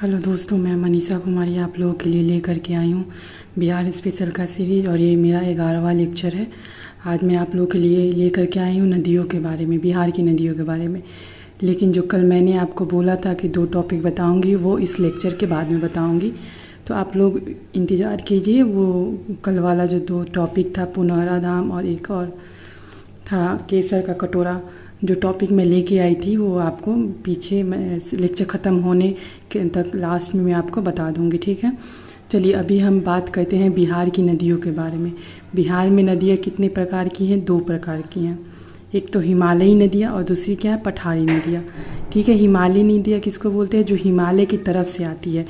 Hello दोस्तों, मैं मनीषा कुमारी आप लोगों के लिए लेकर के आई हूँ बिहार स्पेशल का सीरीज। और ये मेरा 11वां लेक्चर है। आज मैं आप लोगों के लिए लेकर के आई हूँ नदियों के बारे में, बिहार की नदियों के बारे में। लेकिन जो कल मैंने आपको बोला था कि 2 टॉपिक बताऊँगी, वो इस लेक्चर के बाद में बताऊँगी। तो आप लोग इंतज़ार कीजिए। वो कल वाला जो 2 टॉपिक था, पुनौरा धाम और एक और था केसर का कटोरा, जो टॉपिक मैं लेके आई थी वो आपको पीछे लेक्चर ख़त्म होने के तक लास्ट में मैं आपको बता दूंगी। ठीक है, चलिए अभी हम बात करते हैं बिहार की नदियों के बारे में। बिहार में नदियाँ कितने प्रकार की हैं? 2 प्रकार की हैं। एक तो हिमालयी नदियाँ और दूसरी क्या है? पठारी नदियाँ। ठीक है, हिमालयी नदियाँ किसको बोलते हैं? जो हिमालय की तरफ से आती है।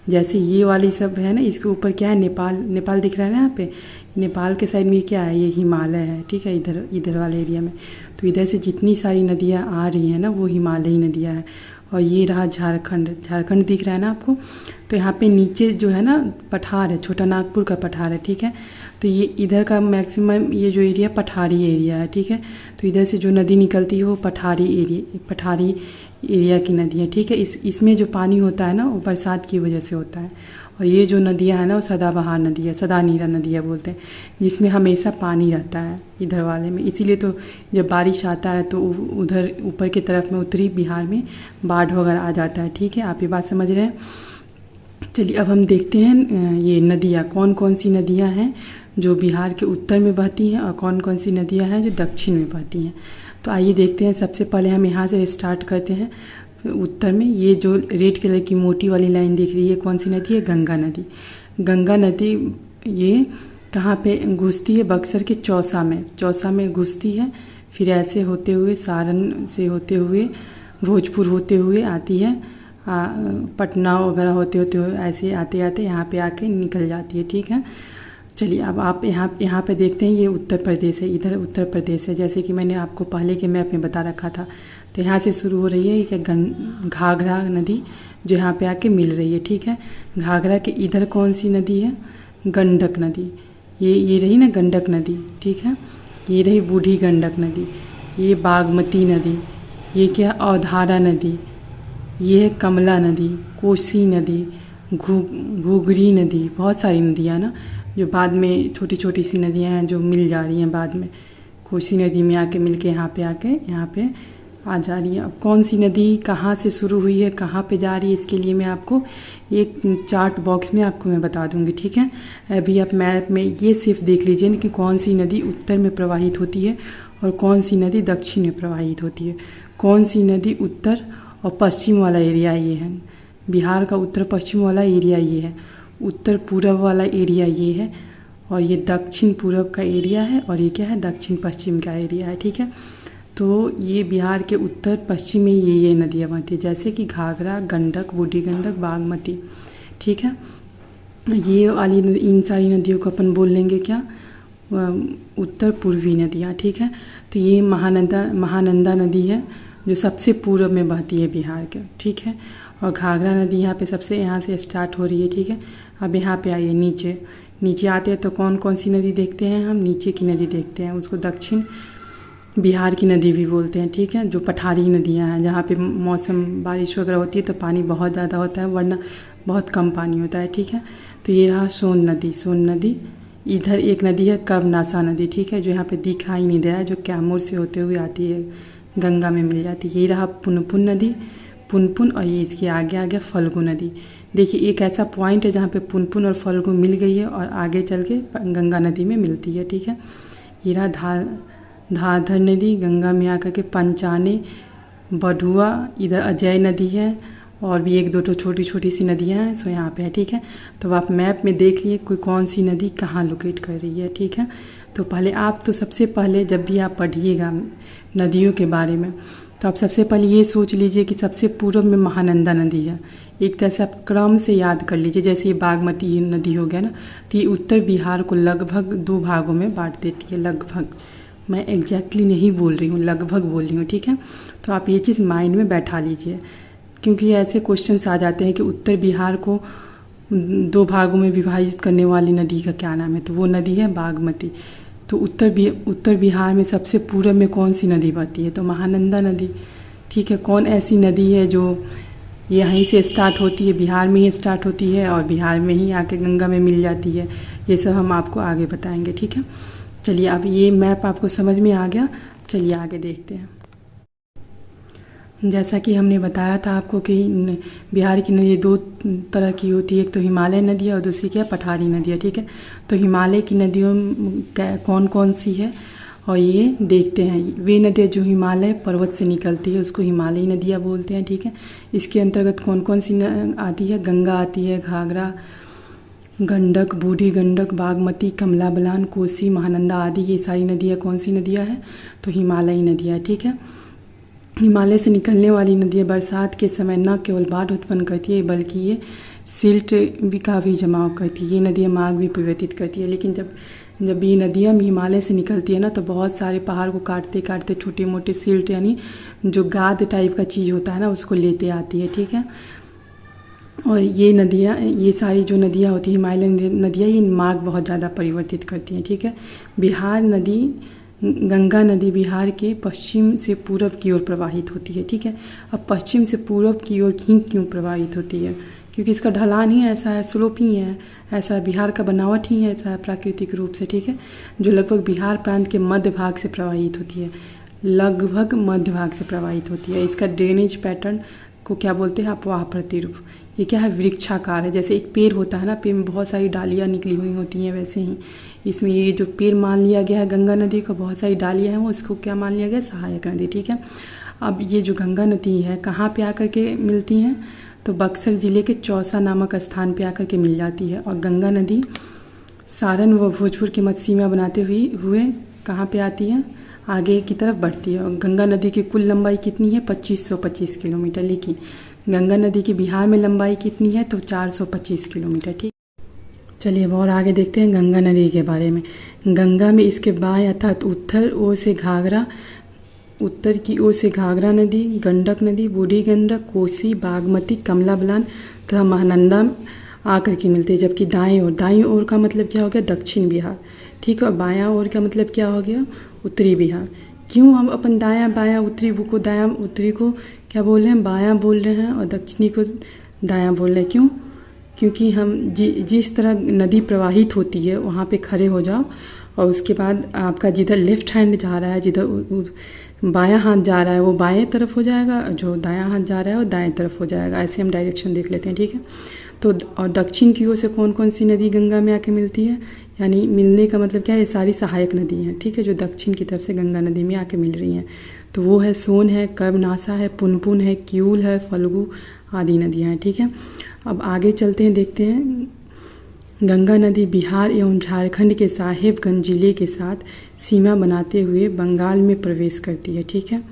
जैसे ये वाली सब है ना, इसके ऊपर क्या है? नेपाल दिख रहा है ना यहाँ पे। नेपाल के साइड में क्या है? ये हिमालय है। ठीक है, इधर वाले एरिया में। तो इधर से जितनी सारी नदियाँ आ रही हैं ना, वो हिमालयी नदियाँ हैं। और ये रहा झारखंड दिख रहा है ना आपको। तो यहाँ पे नीचे जो है ना पठार है, छोटा नागपुर का पठार है। ठीक है, तो ये इधर का मैक्सिमम ये जो एरिया पठारी एरिया है। ठीक है, तो इधर से जो नदी निकलती है वो पठारी एरिया की नदी है। ठीक है, इसमें जो पानी होता है ना वो बरसात की वजह से होता है। और ये जो नदियाँ हैं ना वो सदाबहार नदी है, सदानीरा नदियाँ बोलते हैं, जिसमें हमेशा पानी रहता है इधर वाले में। इसीलिए तो जब बारिश आता है तो उधर ऊपर की तरफ में उत्तरी बिहार में बाढ़ वगैरह आ जाता है। ठीक है, आप ये बात समझ रहे हैं। चलिए अब हम देखते हैं ये नदियाँ कौन कौन सी नदियाँ हैं जो बिहार के उत्तर में बहती हैं और कौन कौन सी नदियाँ हैं जो दक्षिण में बहती हैं। तो आइए देखते हैं। सबसे पहले हम यहाँ से स्टार्ट करते हैं उत्तर में। ये जो रेड कलर की मोटी वाली लाइन दिख रही है, कौन सी नदी है? गंगा नदी। गंगा नदी ये कहाँ पे घुसती है? बक्सर के चौसा में घुसती है। फिर ऐसे होते हुए सारण से होते हुए भोजपुर होते हुए आती है, पटना वगैरह होते हुए ऐसे आते आते यहाँ पे आके निकल जाती है। ठीक है, चलिए अब आप यहाँ पे देखते हैं ये उत्तर प्रदेश है। इधर उत्तर प्रदेश है, जैसे कि मैंने आपको पहले के मैप में बता रखा था। तो यहाँ से शुरू हो रही है कि घाघरा नदी जो यहाँ पे आके मिल रही है। ठीक है, घाघरा के इधर कौन सी नदी है? गंडक नदी। ये रही ना गंडक नदी। ठीक है, ये रही बूढ़ी गंडक नदी। ये बागमती नदी। ये क्या? अवधारा नदी। ये है कमला नदी, कोसी नदी, घुघरी नदी। बहुत सारी नदियाँ ना जो बाद में छोटी छोटी सी नदियाँ हैं जो मिल जा रही हैं बाद में। कोसी नदी में आके मिल के यहाँ पे आ जा रही है। अब कौन सी नदी कहाँ से शुरू हुई है, कहाँ पे जा रही है, इसके लिए मैं आपको एक चार्ट बॉक्स में आपको मैं बता दूंगी। ठीक है, अभी आप मैप में ये सिर्फ देख लीजिए ना कि कौन सी नदी उत्तर में प्रवाहित होती है और कौन सी नदी दक्षिण में प्रवाहित होती है। कौन सी नदी उत्तर और पश्चिम वाला एरिया ये है। बिहार का उत्तर पश्चिम वाला एरिया ये है, उत्तर पूर्व वाला एरिया ये है, और ये दक्षिण पूर्व का एरिया है, और ये क्या है? दक्षिण पश्चिम का एरिया है। ठीक है, तो ये बिहार के उत्तर पश्चिम में ये नदियाँ बहती है, जैसे कि घाघरा, गंडक, बूढ़ी गंडक, बागमती। ठीक है, ये वाली इन सारी नदियों को अपन बोल लेंगे क्या? उत्तर पूर्वी नदियाँ। ठीक है, तो ये महानंदा नदी है जो सबसे पूर्व में बहती है बिहार के। ठीक है, और घाघरा नदी यहाँ से स्टार्ट हो रही है। ठीक है, अब यहाँ पे आइए नीचे आते हैं तो कौन कौन सी नदी देखते हैं हम? नीचे की नदी देखते हैं, उसको दक्षिण बिहार की नदी भी बोलते हैं। ठीक है, जो पठारी नदियाँ हैं जहाँ पे मौसम बारिश वगैरह होती है तो पानी बहुत ज़्यादा होता है, वरना बहुत कम पानी होता है। ठीक है, तो ये रहा सोन नदी। इधर एक नदी है कर्मनासा नदी। ठीक है, जो यहाँ पे दिखाई नहीं दे रहा है, जो कैमूर से होते हुए आती है, गंगा में मिल जाती है। ये रहा पुनपुन नदी, और ये इसके आगे फल्गु नदी। देखिए एक ऐसा पॉइंट है जहाँ पे पुनपुन और फल्गु मिल गई है और आगे चल के गंगा नदी में मिलती है। ठीक है, ये रहा धाधर नदी, गंगा में आकर के पंचाने, बढुआ, इधर अजय नदी है, और भी 1-2 तो छोटी छोटी सी नदियाँ हैं सो यहाँ पे है। ठीक है, तो आप मैप में देख लिए कोई कौन सी नदी कहाँ लोकेट कर रही है। ठीक है, तो सबसे पहले जब भी आप पढ़िएगा नदियों के बारे में तो आप सबसे पहले ये सोच लीजिए कि सबसे पूर्व में महानंदा नदी है। एक तरह से आप क्रम से याद कर लीजिए, जैसे ये बागमती नदी हो गया ना, तो ये उत्तर बिहार को लगभग 2 भागों में बांट देती है। लगभग, मैं एग्जैक्टली नहीं बोल रही हूँ, लगभग बोल रही हूँ। ठीक है, तो आप ये चीज़ माइंड में बैठा लीजिए, क्योंकि ऐसे क्वेश्चंस आ जाते हैं कि उत्तर बिहार को 2 भागों में विभाजित करने वाली नदी का क्या नाम है? तो वो नदी है बागमती। तो उत्तर बिहार में सबसे पूर्व में कौन सी नदी बहती है? तो महानंदा नदी। ठीक है, कौन ऐसी नदी है जो ये यहीं से स्टार्ट होती है, बिहार में ही स्टार्ट होती है और बिहार में ही आके गंगा में मिल जाती है। ये सब हम आपको आगे बताएंगे, ठीक है। चलिए, अब ये मैप आपको समझ में आ गया, चलिए आगे देखते हैं। जैसा कि हमने बताया था आपको कि बिहार की नदी दो तरह की होती है, एक तो हिमालय नदी है और दूसरी क्या, पठारी नदी है, ठीक है। तो हिमालय की नदियों कौन कौन सी है और ये देखते हैं। वे नदियाँ जो हिमालय पर्वत से निकलती है उसको हिमालयी नदियाँ बोलते हैं, ठीक है। इसके अंतर्गत कौन कौन सी आती है, गंगा आती है, घाघरा, गंडक, बूढ़ी गंडक, बागमती, कमला बलान, कोसी, महानंदा आदि, ये सारी नदियाँ कौन सी नदियाँ हैं, तो हिमालयी नदियाँ, ठीक है। हिमालय से निकलने वाली नदियाँ बरसात के समय न केवल बाढ़ उत्पन्न करती है बल्कि ये सिल्ट का भी जमाव करती है। ये नदियाँ मार्ग भी परिवर्तित करती है। लेकिन जब ये नदियाँ हिमालय से निकलती है ना, तो बहुत सारे पहाड़ को काटते काटते छोटे मोटे सिल्ट यानी जो गाद टाइप का चीज़ होता है ना, उसको लेते आती है, ठीक है। और ये नदियाँ, ये सारी जो नदियाँ होती है हिमालय नदियाँ, ये मार्ग बहुत ज़्यादा परिवर्तित करती हैं, ठीक है। बिहार नदी, गंगा नदी बिहार के पश्चिम से पूर्व की ओर प्रवाहित होती है, ठीक है। अब पश्चिम से पूर्व की ओर ही क्यों प्रवाहित होती है, क्योंकि इसका ढलान ही ऐसा है, स्लोप ही है ऐसा, बिहार का बनावट ही ऐसा है प्राकृतिक रूप से, ठीक है, जो लगभग बिहार प्रांत के मध्य भाग से प्रवाहित होती है, लगभग मध्य भाग से प्रवाहित होती है। इसका ड्रेनेज पैटर्न को क्या बोलते हैं, अपवाह प्रतिरूप। ये क्या है, वृक्षाकार है। जैसे एक पेड़ होता है ना, पेड़ में बहुत सारी डालियाँ निकली हुई होती हैं, वैसे ही इसमें ये जो पेड़ मान लिया गया है गंगा नदी को, बहुत सारी डालियाँ हैं, वो इसको क्या मान लिया गया, सहायक नदी, ठीक है। अब ये जो गंगा नदी है कहाँ पे आकर के मिलती हैं, तो बक्सर ज़िले के चौसा नामक स्थान पे आकर के मिल जाती है। और गंगा नदी सारण व भोजपुर की मध्य सीमा बनाते हुए कहाँ पे आती है, आगे की तरफ बढ़ती है। और गंगा नदी की कुल लंबाई कितनी है, 2525 किलोमीटर। लेकिन गंगा नदी की बिहार में लंबाई कितनी है, तो 425 किलोमीटर, ठीक। चलिए अब और आगे देखते हैं गंगा नदी के बारे में। गंगा में इसके बाएं अर्थात उत्तर ओर से घाघरा, उत्तर की ओर से घाघरा नदी, गंडक नदी, बूढ़ी गंडक, कोसी, बागमती, कमला बलान तथा महानंदा आकर के मिलते हैं। जबकि दाईं ओर का मतलब क्या हो गया, दक्षिण बिहार, ठीक है। और बायां ओर का मतलब क्या हो गया, उत्तरी बिहार। क्यों हम अपन दायां बायां उत्तरी को क्या बोल रहे हैं, बायां बोल रहे हैं, और दक्षिणी को दायां बोल रहे हैं, क्यों, क्योंकि हम जिस तरह नदी प्रवाहित होती है वहाँ पे खड़े हो जाओ और उसके बाद आपका जिधर लेफ्ट हैंड जा रहा है, जिधर बायां हाथ जा रहा है वो बाएं तरफ हो जाएगा, जो दायां हाथ जा रहा है वो दाएं तरफ हो जाएगा। ऐसे हम डायरेक्शन देख लेते हैं, ठीक है। तो और दक्षिण की ओर से कौन कौन सी नदी गंगा में आके मिलती है, यानी मिलने का मतलब क्या है, ये सारी सहायक नदी हैं, ठीक है, जो दक्षिण की तरफ से गंगा नदी में आके मिल रही हैं। तो वो है सोन है, कर्बनासा है, पुनपुन है, क्यूल है, फल्गु आदि नदियाँ हैं, ठीक है। अब आगे चलते हैं, देखते हैं। गंगा नदी बिहार एवं झारखंड के साहेबगंज जिले के साथ सीमा बनाते हुए बंगाल में प्रवेश करती है, ठीक है।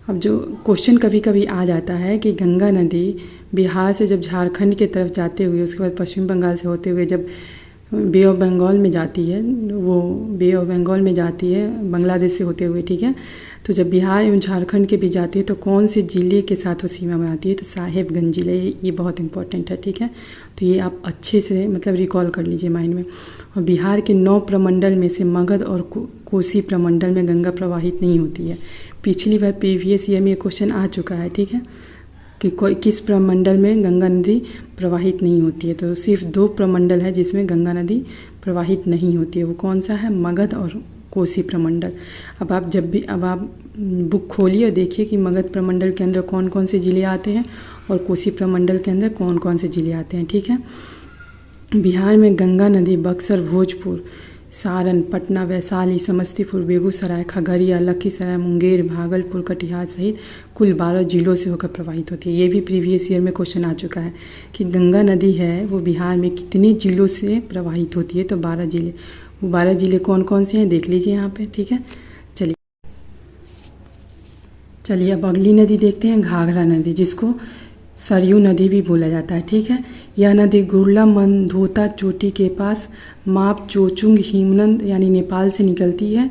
अब जो क्वेश्चन कभी कभी आ जाता है कि गंगा नदी बिहार से जब झारखंड के तरफ जाते हुए उसके बाद पश्चिम बंगाल से होते हुए जब बे ऑफ बंगाल में जाती है, वो बे ऑफ बंगाल में जाती है बांग्लादेश से होते हुए, ठीक है। तो जब बिहार एवं झारखंड के भी जाती है तो कौन से ज़िले के साथ वो सीमा बनाती है, तो साहेबगंज ज़िले, ये बहुत इंपॉर्टेंट है, ठीक है। तो ये आप अच्छे से मतलब रिकॉल कर लीजिए माइंड में। और बिहार के 9 प्रमंडल में से मगध और कोसी प्रमंडल में गंगा प्रवाहित नहीं होती है। पिछली बार प्रीवियस ईयर में ये क्वेश्चन आ चुका है, ठीक है, कि किस प्रमंडल में गंगा नदी प्रवाहित नहीं होती है। तो सिर्फ 2 प्रमंडल है जिसमें गंगा नदी प्रवाहित नहीं होती है, वो कौन सा है, मगध और कोसी प्रमंडल। अब आप बुक खोलिए और देखिए कि मगध प्रमंडल के अंदर कौन कौन से ज़िले आते हैं और कोसी प्रमंडल के अंदर कौन कौन से ज़िले आते हैं, ठीक है। बिहार में गंगा नदी बक्सर, भोजपुर, सारण, पटना, वैशाली, समस्तीपुर, बेगूसराय, खगड़िया, लखीसराय, मुंगेर, भागलपुर, कटिहार सहित कुल 12 जिलों से होकर प्रवाहित होती है। ये भी प्रीवियस ईयर में क्वेश्चन आ चुका है कि गंगा नदी है वो बिहार में कितने जिलों से प्रवाहित होती है, तो 12 जिले। वो 12 जिले कौन कौन से हैं देख लीजिए यहाँ पे, ठीक है। चलिए अब अगली नदी देखते हैं, घाघरा नदी, जिसको सरयू नदी भी बोला जाता है, ठीक है। यह नदी गुरला मंधोता चोटी के पास माप चोचुंग हिमनंद यानी नेपाल से निकलती है।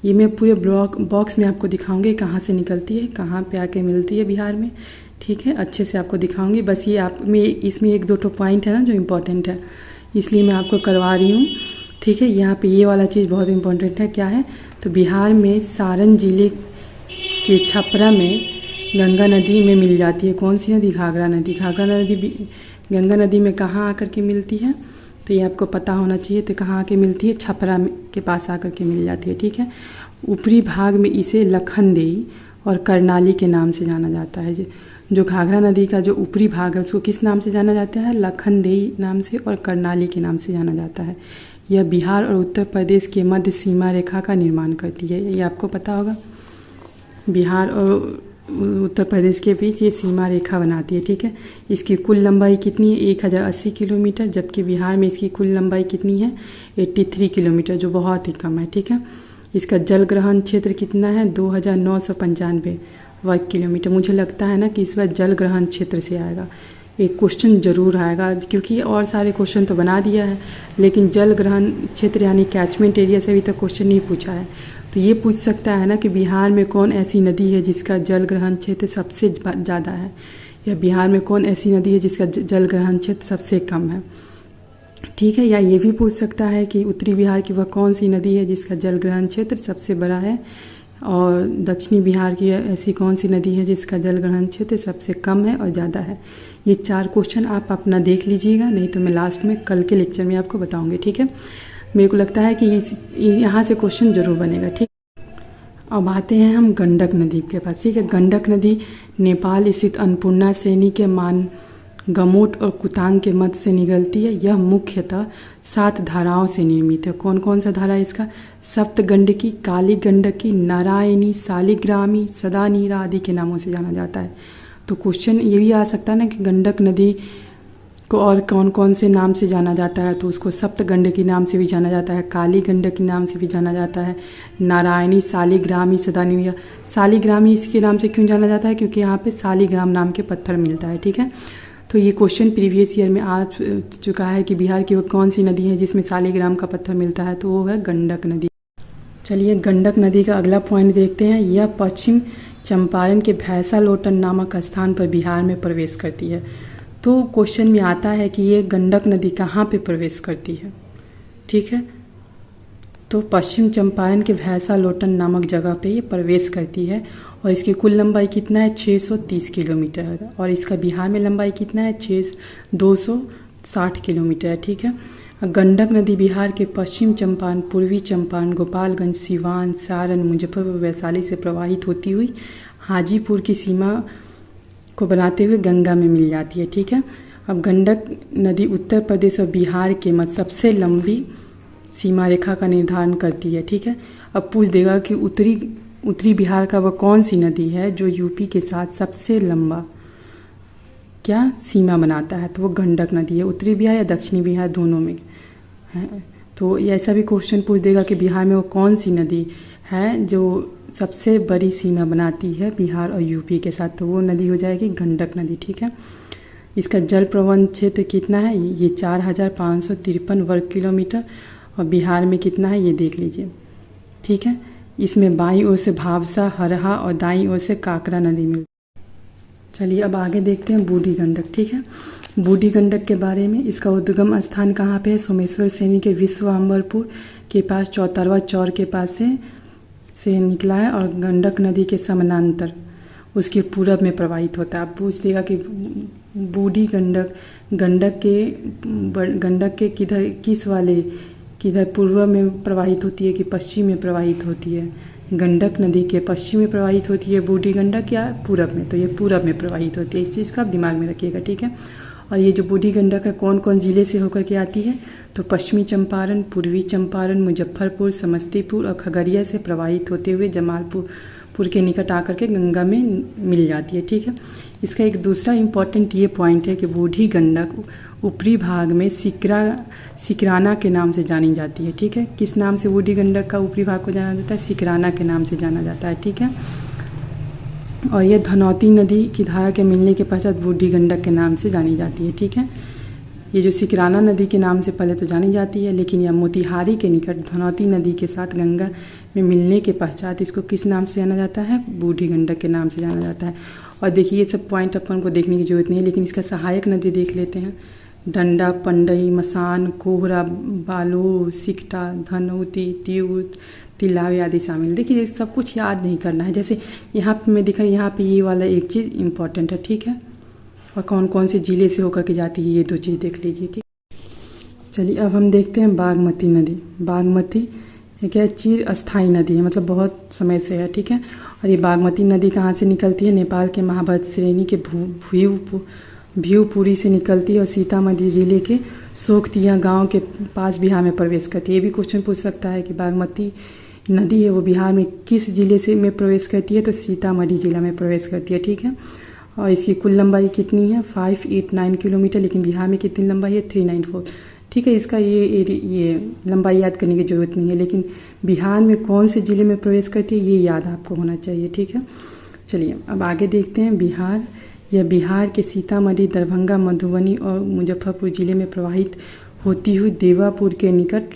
ये मैं पूरे बॉक्स में आपको दिखाऊंगी कहाँ से निकलती है, कहाँ पे आके मिलती है बिहार में, ठीक है, अच्छे से आपको दिखाऊंगी। बस ये इसमें 1-2 पॉइंट है ना जो इम्पोर्टेंट है, इसलिए मैं आपको करवा रही हूँ, ठीक है। यहाँ पे ये वाला चीज़ बहुत इम्पोर्टेंट है, क्या है, तो बिहार में सारण जिले के छपरा में गंगा नदी में मिल जाती है। कौन सी नदी? घाघरा नदी। घाघरा नदी गंगा नदी में कहाँ आकर के मिलती है? तो ये आपको पता होना चाहिए। तो कहाँ आके मिलती है? छपरा के पास आकर के मिल जाती है, ठीक है। ऊपरी भाग में इसे लखनदेई और करनाली के नाम से जाना जाता है। जो घाघरा नदी का जो ऊपरी भाग है उसको किस नाम से जाना जाता है? लखनदेई नाम से और करनाली के नाम से जाना जाता है। यह बिहार और उत्तर प्रदेश के मध्य सीमा रेखा का निर्माण करती है। ये आपको पता होगा। बिहार और उत्तर प्रदेश के बीच ये सीमा रेखा बनाती है, ठीक है। इसकी कुल लंबाई कितनी है? 1080 किलोमीटर, जबकि बिहार में इसकी कुल लंबाई कितनी है? 83 किलोमीटर, जो बहुत ही कम है, ठीक है। इसका जल ग्रहण क्षेत्र कितना है? 2995 वर्ग किलोमीटर। मुझे लगता है ना कि इस बार जल ग्रहण क्षेत्र से आएगा, एक क्वेश्चन जरूर आएगा, क्योंकि और सारे क्वेश्चन तो बना दिया है, लेकिन जल ग्रहण क्षेत्र यानी कैचमेंट एरिया से अभी तक क्वेश्चन नहीं पूछा है। तो ये पूछ सकता है ना कि बिहार में कौन ऐसी नदी है जिसका जल ग्रहण क्षेत्र सबसे ज़्यादा है, या बिहार में कौन ऐसी नदी है जिसका जल ग्रहण क्षेत्र सबसे कम है, ठीक है। या ये भी पूछ सकता है कि उत्तरी बिहार की वह कौन सी नदी है जिसका जल ग्रहण क्षेत्र सबसे बड़ा है, और दक्षिणी बिहार की ऐसी कौन सी नदी है जिसका जल ग्रहण क्षेत्र सबसे कम है और ज़्यादा है। ये 4 क्वेश्चन आप अपना देख लीजिएगा, नहीं तो मैं लास्ट में कल के लेक्चर में आपको बताऊंगी, ठीक है। मेरे को लगता है कि यहाँ से क्वेश्चन जरूर बनेगा, ठीक। अब आते हैं हम गंडक नदी के पास, ठीक है। गंडक नदी नेपाल स्थित अन्नपूर्णा श्रेणी के गमोट और कुतांग के मध्य से निकलती है। यह मुख्यतः 7 धाराओं से निर्मित है। कौन कौन सा धारा है इसका? सप्त गंडकी, काली गंडकी, नारायणी, शालिग्रामी, सदानीरा आदि के नामों से जाना जाता है। तो क्वेश्चन ये भी आ सकता है ना कि गंडक नदी को और कौन कौन से नाम से जाना जाता है? तो उसको सप्त गंडकी नाम से भी जाना जाता है, काली गंडकी नाम से भी जाना जाता है, नारायणी, शालिग्रामी, सदानीरा। शालिग्रामी इसके नाम से क्यों जाना जाता है? क्योंकि यहाँ पे शालिग्राम नाम के पत्थर मिलता है, ठीक है। तो ये क्वेश्चन प्रीवियस ईयर में आ चुका है कि बिहार की वो कौन सी नदी है जिसमें शालिग्राम का पत्थर मिलता है, तो वो है गंडक नदी। चलिए गंडक नदी का अगला पॉइंट देखते हैं। यह पश्चिम चंपारण के भैंसालोटन नामक स्थान पर बिहार में प्रवेश करती है। तो क्वेश्चन में आता है कि ये गंडक नदी कहाँ पे प्रवेश करती है, ठीक है। तो पश्चिम चंपारण के भैंसालोटन नामक जगह पे ये प्रवेश करती है, और इसकी कुल लंबाई कितना है? 630 किलोमीटर है, और इसका बिहार में लंबाई कितना है? 260 किलोमीटर है, ठीक है। गंडक नदी बिहार के पश्चिम चंपारण, पूर्वी चंपारण, गोपालगंज, सिवान, सारण, मुजफ्फरपुर, वैशाली से प्रवाहित होती हुई हाजीपुर की सीमा को बनाते हुए गंगा में मिल जाती है, ठीक है। अब गंडक नदी उत्तर प्रदेश और बिहार के मध्य सबसे लंबी सीमा रेखा का निर्धारण करती है, ठीक है। अब पूछ देगा कि उत्तरी बिहार का वह कौन सी नदी है जो यूपी के साथ सबसे लंबा क्या सीमा बनाता है? तो वो गंडक नदी है। उत्तरी बिहार या दक्षिणी बिहार दोनों में है। तो ऐसा भी क्वेश्चन पूछ देगा कि बिहार में वो कौन सी नदी है जो सबसे बड़ी सीमा बनाती है बिहार और यूपी के साथ, तो वो नदी हो जाएगी गंडक नदी, ठीक है। इसका जल प्रबंध क्षेत्र कितना है? ये 4553 वर्ग किलोमीटर, और बिहार में कितना है ये देख लीजिए, ठीक है। इसमें बाईं ओर से भावसा, हरहा और दाईं ओर से काकरा नदी मिलती है। चलिए अब आगे देखते हैं बूढ़ी गंडक, ठीक है। बूढ़ी गंडक के बारे में, इसका उद्गम स्थान कहाँ पे है? सोमेश्वर श्रेणी के विश्वम्बरपुर के पास चौतरवा चौर के पास से निकला है, और गंडक नदी के समानांतर उसके पूरब में प्रवाहित होता है। अब पूछ देगा कि बूढ़ी गंडक के किधर पूर्व में प्रवाहित होती है कि पश्चिम में प्रवाहित होती है? गंडक नदी के पश्चिम में प्रवाहित होती है बूढ़ी गंडक, या पूरब में? तो ये पूरब में प्रवाहित होती है। इस चीज़ को आप दिमाग में रखिएगा, ठीक है। और ये जो बूढ़ी गंडक है कौन कौन जिले से होकर के आती है? तो पश्चिमी चंपारण, पूर्वी चंपारण, मुजफ्फरपुर, समस्तीपुर और खगड़िया से प्रवाहित होते हुए जमालपुर के निकट आकर के गंगा में मिल जाती है, ठीक है। इसका एक दूसरा इम्पॉर्टेंट ये पॉइंट है कि बूढ़ी गंडक ऊपरी भाग में सिकराना के नाम से जानी जाती है, ठीक है। किस नाम से बूढ़ी गंडक का ऊपरी भाग को जाना जाता है? सिकराना के नाम से जाना जाता है, ठीक है। और यह धनौती नदी की धारा के मिलने के पश्चात बूढ़ी गंडक के नाम से जानी जाती है, ठीक है। ये जो सिकराना नदी के नाम से पहले तो जानी जाती है, लेकिन यह मोतिहारी के निकट धनौती नदी के साथ गंगा में मिलने के पश्चात इसको किस नाम से जाना जाता है? बूढ़ी गंडक के नाम से जाना जाता है। और देखिए ये सब पॉइंट अपन को देखने की जरूरत नहीं है, लेकिन इसका सहायक नदी देख लेते हैं। डंडा, पंडई, मसान, कोहरा, बालो, सिकटा, धनौती, तिलावे आदि शामिल। देखिए ये सब कुछ याद नहीं करना है। जैसे यहाँ पे मैं दिखा, यहाँ पे ये वाला एक चीज़ इम्पॉर्टेंट है, ठीक है। और कौन कौन से ज़िले से होकर के जाती है ये 2 चीज़ देख लीजिए, ठीक। चलिए अब हम देखते हैं बागमती नदी। बागमती ये क्या है, चिर अस्थायी नदी है, मतलब बहुत समय से है, ठीक है। और ये बागमती नदी कहाँ से निकलती है, नेपाल के महाभारत श्रेणी के भिवपुरी से निकलती है और सीतामढ़ी जिले के सोखतिया गांव के पास बिहार में प्रवेश करती है। ये भी क्वेश्चन पूछ सकता है कि बागमती नदी है वो बिहार में किस जिले से में प्रवेश करती है, तो सीतामढ़ी जिला में प्रवेश करती है, ठीक है। और इसकी कुल लंबाई कितनी है, 589 किलोमीटर, लेकिन बिहार में कितनी लंबाई है, 394, ठीक है। इसका ये लंबाई याद करने की ज़रूरत नहीं है, लेकिन बिहार में कौन से ज़िले में प्रवेश करती है ये याद आपको होना चाहिए, ठीक है। चलिए अब आगे देखते हैं। बिहार, यह बिहार के सीतामढ़ी, दरभंगा, मधुबनी और मुजफ्फरपुर ज़िले में प्रवाहित होती हुई देवापुर के निकट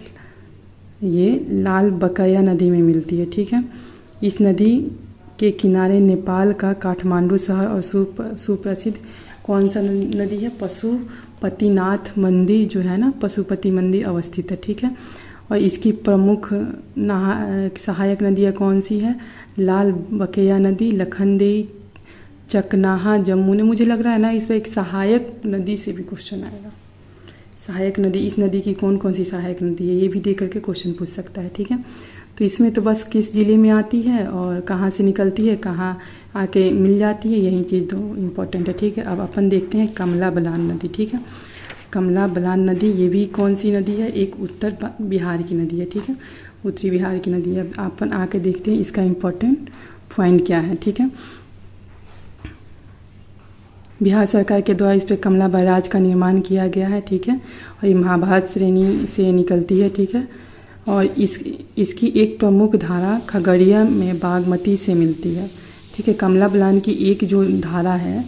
ये लाल बकैया नदी में मिलती है, ठीक है। इस नदी के किनारे नेपाल का काठमांडू शहर और सुप्रसिद्ध कौन सा नदी है, पशुपतिनाथ मंदिर जो है ना, पशुपति मंदिर अवस्थित है, ठीक है। और इसकी प्रमुख सहायक नदियाँ कौन सी है, लाल बकैया नदी, लखनदेई, चकनाहा, जमुना। मुझे लग रहा है ना इस पर एक सहायक नदी से भी क्वेश्चन आएगा। सहायक नदी, इस नदी की कौन कौन सी सहायक नदी है ये भी दे करके क्वेश्चन पूछ सकता है, ठीक है। तो इसमें तो बस किस ज़िले में आती है और कहाँ से निकलती है, कहाँ आके मिल जाती है, यही चीज़ दो इम्पोर्टेंट है, ठीक है। अब अपन देखते हैं कमला बलान नदी, ठीक है। कमला बलान नदी ये भी कौन सी नदी है, एक उत्तर बिहार की नदी है, ठीक है, उत्तरी बिहार की नदी है। अब अपन आके देखते हैं इसका इम्पोर्टेंट पॉइंट क्या है, ठीक है। बिहार सरकार के द्वारा इस पर कमला बैराज का निर्माण किया गया है, ठीक है। और ये महाभारत श्रेणी से निकलती है, ठीक है। और इसकी एक प्रमुख धारा खगड़िया में बागमती से मिलती है, ठीक है। कमला बलान की एक जो धारा है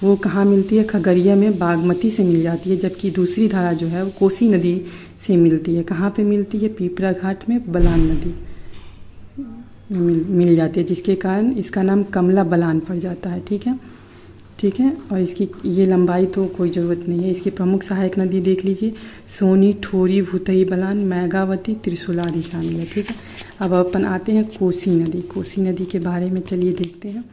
वो कहाँ मिलती है, खगड़िया में बागमती से मिल जाती है, जबकि दूसरी धारा जो है वो कोसी नदी से मिलती है। कहाँ पे मिलती है, पीपरा घाट में बलान नदी मिल जाती है, जिसके कारण इसका नाम कमला बलान पड़ जाता है, ठीक है, ठीक है। और इसकी ये लंबाई तो कोई ज़रूरत नहीं है। इसकी प्रमुख सहायक नदी देख लीजिए, सोनी, ठोरी, भूतही बलान, मैगावती, त्रिशूला आदि शामिल है, ठीक है। अब अपन आते हैं कोसी नदी। कोसी नदी के बारे में चलिए देखते हैं।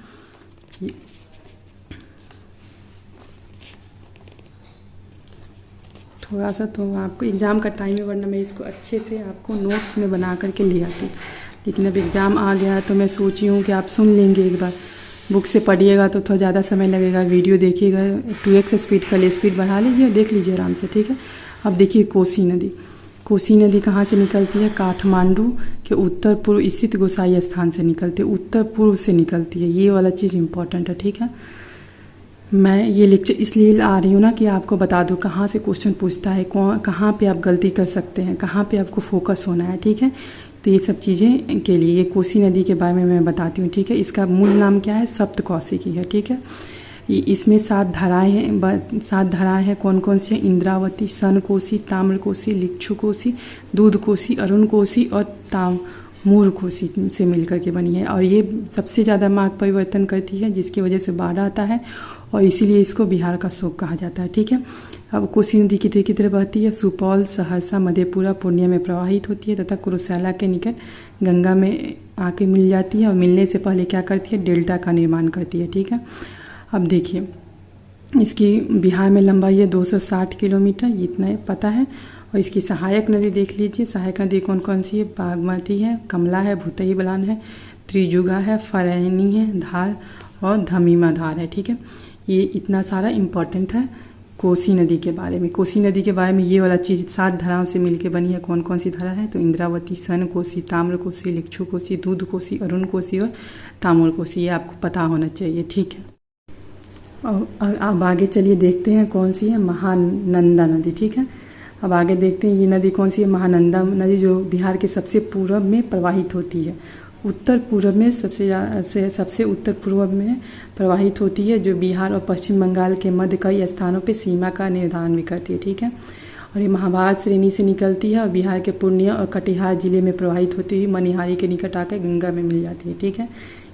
थोड़ा सा तो आपको एग्ज़ाम का टाइम है, वरना मैं इसको अच्छे से आपको नोट्स में बना करके ले आती, लेकिन अब एग्ज़ाम आ गया तो मैं सोची हूँ कि आप सुन लेंगे एक बार। बुक से पढ़िएगा तो थोड़ा ज़्यादा समय लगेगा, वीडियो देखिएगा 2x स्पीड का ले, स्पीड बढ़ा लीजिए और देख लीजिए आराम से, ठीक है। अब देखिए कोसी नदी। कोसी नदी कहाँ से निकलती है, काठमांडू के उत्तर पूर्व स्थित गोसाई स्थान से निकलती है, उत्तर पूर्व से निकलती है। ये वाला चीज़ इंपॉर्टेंट है, ठीक है। मैं ये लेक्चर इसलिए आ रही हूँ ना कि आपको बता दूँ कहाँ से क्वेश्चन पूछता है, कहाँ पे आप गलती कर सकते हैं, कहाँ पे आपको फोकस होना है, ठीक है। तो ये सब चीज़ें के लिए ये कोसी नदी के बारे में मैं बताती हूँ, ठीक है। इसका मूल नाम क्या है, सप्तकोशी है, ठीक है। इसमें 7 धाराएं हैं, 7 धाराएं हैं। कौन कौन सी है, इंद्रावती, सनकोशी, ताम्रकोशी, लिच्छुकोशी, दूधकोशी, अरुणकोशी और ताम्रकोशी से मिलकर के बनी है। और ये सबसे ज़्यादा मार्ग परिवर्तन करती है, जिसकी वजह से बाढ़ आता है और इसीलिए इसको बिहार का शोक कहा जाता है, ठीक है। अब कोसी नदी की तरह बहती है, सुपौल, सहरसा, मधेपुरा, पूर्णिया में प्रवाहित होती है तथा कुरुशैला के निकट गंगा में आके मिल जाती है और मिलने से पहले क्या करती है, डेल्टा का निर्माण करती है, ठीक है। अब देखिए इसकी बिहार में लंबाई है 260 किलोमीटर, इतना पता है। और इसकी सहायक नदी देख लीजिए, सहायक नदी कौन कौन सी है, बागमती है, कमला है, भूतही बलान है, त्रिजुगा है, फरैनी है धार और धमीमा धार है, ठीक है। ये इतना सारा इम्पॉर्टेंट है कोसी नदी के बारे में। कोसी नदी के बारे में ये वाला चीज़ 7 धाराओं से मिलके बनी है। कौन कौन सी धारा है, तो इंद्रावती, सनकोशी, ताम्रकोशी, लिच्छुकोशी, दूधकोशी, अरुणकोशी और ताम्रकोशी, ये आपको पता होना चाहिए, ठीक है। और अब आगे चलिए देखते हैं कौन सी है, महानंदा नदी, ठीक है। अब आगे देखते हैं ये नदी कौन सी है, महानंदा नदी, जो बिहार के सबसे पूर्व में प्रवाहित होती है, उत्तर पूर्व में सबसे उत्तर पूर्व में प्रवाहित होती है, जो बिहार और पश्चिम बंगाल के मध्य कई स्थानों पे सीमा का निर्धारण भी करती है, ठीक है। और ये महाभारत श्रेणी से निकलती है और बिहार के पूर्णिया और कटिहार जिले में प्रवाहित होती हुई मनिहारी के निकट आकर गंगा में मिल जाती है, ठीक है।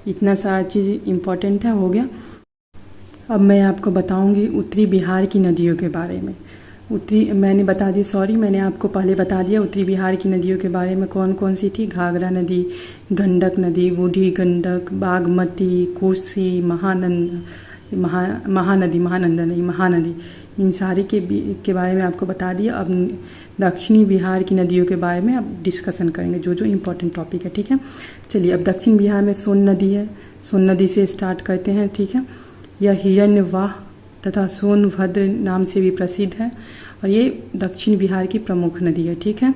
इतना सारा चीज़ इम्पोर्टेंट है, हो गया। अब मैं आपको बताऊंगी उत्तरी बिहार की नदियों के बारे में। उत्तरी मैंने बता दी, सॉरी मैंने आपको पहले बता दिया उत्तरी बिहार की नदियों के बारे में कौन कौन सी थी। घाघरा नदी, गंडक नदी, बूढ़ी गंडक, बागमती, कोसी, महानंदा नहीं, महानदी, इन सारी के बारे में आपको बता दिया। अब दक्षिणी बिहार की नदियों के बारे में अब डिस्कशन करेंगे, जो जो इम्पोर्टेंट टॉपिक है, ठीक है। चलिए, अब दक्षिण बिहार में सोन नदी है, सोन नदी से स्टार्ट करते हैं, ठीक है। यह हिरण्यवाह तथा सोनभद्र नाम से भी प्रसिद्ध है और ये दक्षिण बिहार की प्रमुख नदी है, ठीक है।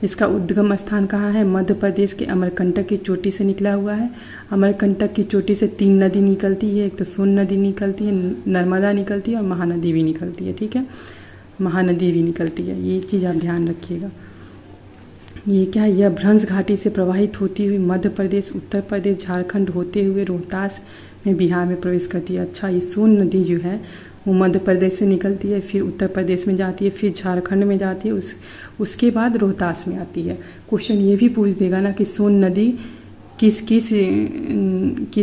इसका उद्गम स्थान कहाँ है? मध्य प्रदेश के अमरकंटक की चोटी से निकला हुआ है। अमरकंटक की चोटी से 3 नदी निकलती है, एक तो सोन नदी निकलती है, नर्मदा निकलती है और महानदी भी निकलती है, ठीक है। महानदी भी निकलती है, ये चीज़ आप ध्यान रखिएगा। ये क्या है? यह भ्रंश घाटी से प्रवाहित होती हुई मध्य प्रदेश, उत्तर प्रदेश, झारखंड होते हुए रोहतास में बिहार में प्रवेश करती है। अच्छा, ये सोन नदी जो है वो मध्य प्रदेश से निकलती है, फिर उत्तर प्रदेश में जाती है, फिर झारखंड में जाती है, उसके बाद रोहतास में आती है। क्वेश्चन ये भी पूछ देगा ना कि सोन नदी किस